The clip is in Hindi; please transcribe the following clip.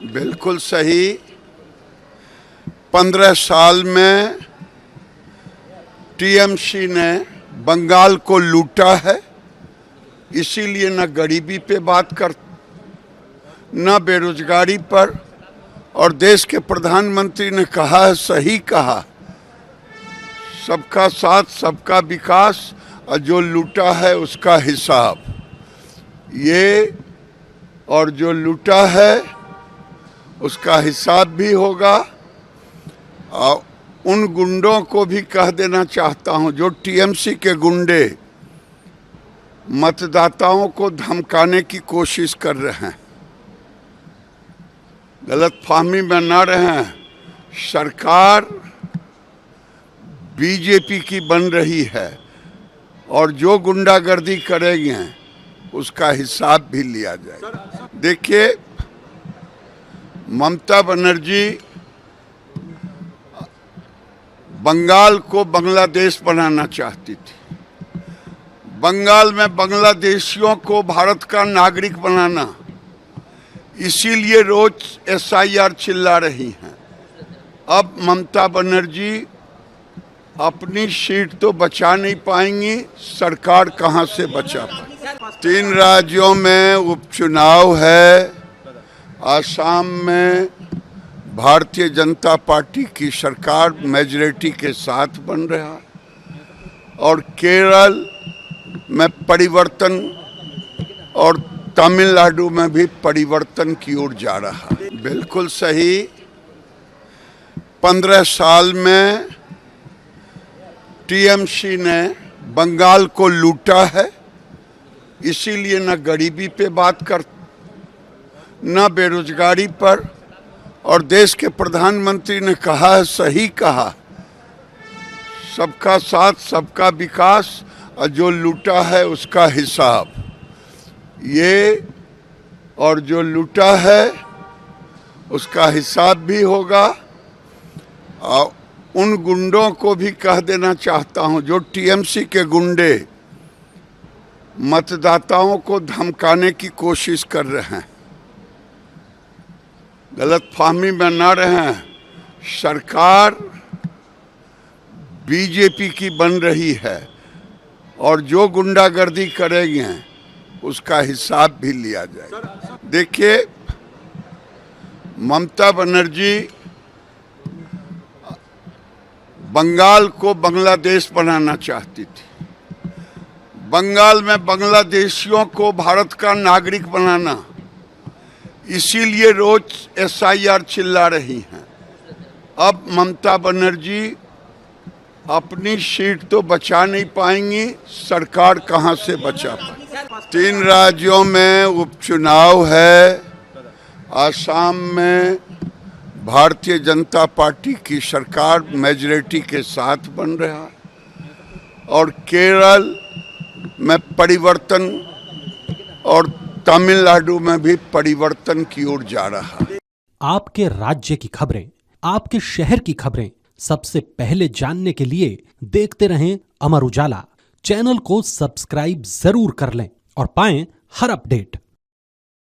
बिल्कुल सही। 15 साल में टीएमसी ने बंगाल को लूटा है, इसीलिए न गरीबी पे बात कर, न बेरोजगारी पर। और देश के प्रधानमंत्री ने कहा है, सही कहा, सबका साथ सबका विकास, और जो लूटा है उसका हिसाब। ये और जो लूटा है उसका हिसाब भी होगा। और उन गुंडों को भी कह देना चाहता हूं, जो टीएमसी के गुंडे मतदाताओं को धमकाने की कोशिश कर रहे हैं, गलतफहमी में न रहें। सरकार बीजेपी की बन रही है और जो गुंडागर्दी करेंगे उसका हिसाब भी लिया जाएगा। देखिए, ममता बनर्जी बंगाल को बांग्लादेश बनाना चाहती थी। बंगाल में बांग्लादेशियों को भारत का नागरिक बनाना, इसीलिए रोज एसआईआर चिल्ला रही हैं। अब ममता बनर्जी अपनी सीट तो बचा नहीं पाएंगी, सरकार कहां से बचा पाएगी। 3 राज्यों में उपचुनाव है। आसाम में भारतीय जनता पार्टी की सरकार मेजॉरिटी के साथ बन रहा है, और केरल में परिवर्तन, और तमिलनाडु में भी परिवर्तन की ओर जा रहा है। बिल्कुल सही। 15 साल में टीएमसी ने बंगाल को लूटा है, इसीलिए न गरीबी पे बात कर, न बेरोजगारी पर। और देश के प्रधानमंत्री ने कहा है, सही कहा, सबका साथ सबका विकास, और जो लूटा है उसका हिसाब। ये और जो लूटा है उसका हिसाब भी होगा। और उन गुंडों को भी कह देना चाहता हूं, जो टीएमसी के गुंडे मतदाताओं को धमकाने की कोशिश कर रहे हैं, गलतफहमी में न रहें। सरकार बीजेपी की बन रही है और जो गुंडागर्दी करेंगे उसका हिसाब भी लिया जाएगा। देखिए, ममता बनर्जी बंगाल को बांग्लादेश बनाना चाहती थी। बंगाल में बांग्लादेशियों को भारत का नागरिक बनाना, इसीलिए रोज एसआईआर चिल्ला रही हैं। अब ममता बनर्जी अपनी सीट तो बचा नहीं पाएंगी, सरकार कहां से बचा पाएगी। 3 राज्यों में उपचुनाव है। आसाम में भारतीय जनता पार्टी की सरकार मेजॉरिटी के साथ बन रहा है, और केरल में परिवर्तन, और तमिलनाडु में भी परिवर्तन की ओर जा रहा है। आपके राज्य की खबरें, आपके शहर की खबरें सबसे पहले जानने के लिए देखते रहें अमर उजाला। चैनल को सब्सक्राइब जरूर कर लें और पाएं हर अपडेट।